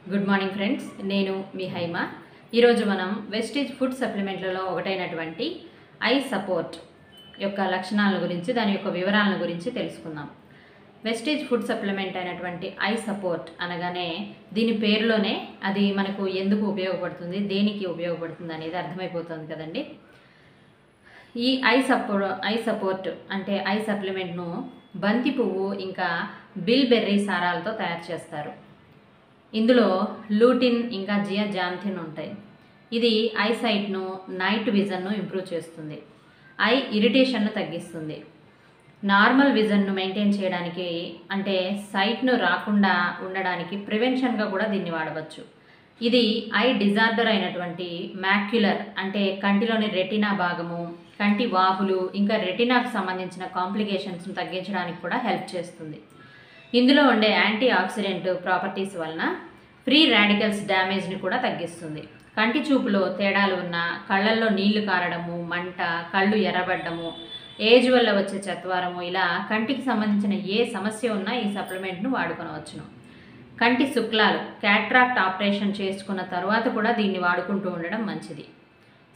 Good morning friends, నేను మీ హైమ. ఈరోజు మనం వెస్టేజ్ ఫుడ్ సప్లిమెంట్లలో ఒకటైనటువంటి ఐ సపోర్ట్ యొక్క లక్షణాల గురించి, దాని యొక్క వివరాల గురించి తెలుసుకుందాం. వెస్టేజ్ ఫుడ్ సప్లిమెంట్ అయినటువంటి ఐ సపోర్ట్ అనగానే దీని పేరులోనే అది మనకు ఎందుకు ఉపయోగపడుతుంది, దేనికి ఉపయోగపడుతుంది అనేది అర్థమైపోతుంది కదండి. ఈ ఐ సపోర్ట్ అంటే ఐ సప్లిమెంట్ను బంతి పువ్వు ఇంకా బిల్బెర్రీ సారాలతో తయారు చేస్తారు. ఇందులో లూటిన్ ఇంకా జియాజాంథిన్ ఉంటాయి. ఇది ఐ సైట్ను, నైట్ విజన్ను ఇంప్రూవ్ చేస్తుంది, ఐ ఇరిటేషన్ను తగ్గిస్తుంది, నార్మల్ విజన్ను మెయింటైన్ చేయడానికి అంటే సైట్ను రాకుండా ఉండడానికి ప్రివెన్షన్గా కూడా దీన్ని వాడవచ్చు. ఇది ఐ డిజార్డర్ అయినటువంటి మ్యాక్యులర్ అంటే కంటిలోని రెటినా భాగము, కంటి వాపులు ఇంకా రెటినాకు సంబంధించిన కాంప్లికేషన్స్ను తగ్గించడానికి కూడా హెల్ప్ చేస్తుంది. ఇందులో ఉండే యాంటీ ఆక్సిడెంట్ ప్రాపర్టీస్ వలన ఫ్రీ రాడికల్స్ డ్యామేజ్ని కూడా తగ్గిస్తుంది. కంటి చూపులో తేడాలు ఉన్న, కళ్ళల్లో నీళ్లు కారడము, మంట, కళ్ళు ఎర్రబడ్డము, ఏజ్ వల్ల వచ్చే చత్వారము, ఇలా కంటికి సంబంధించిన ఏ సమస్య ఉన్నా ఈ సప్లిమెంట్ను వాడుకొనవచ్చును. కంటి శుక్లాలు, క్యాట్రాక్ట్ ఆపరేషన్ చేసుకున్న తర్వాత కూడా దీన్ని వాడుకుంటూ ఉండడం మంచిది.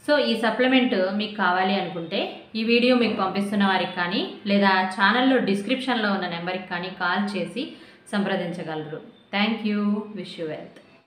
సో ఈ సప్లిమెంట్ మీకు కావాలి అనుకుంటే ఈ వీడియో మీకు పంపిస్తున్న వారికి కానీ లేదా ఛానల్లో డిస్క్రిప్షన్లో ఉన్న నెంబర్కి కానీ కాల్ చేసి సంప్రదించగలరు. Thank you. Wish you wealth.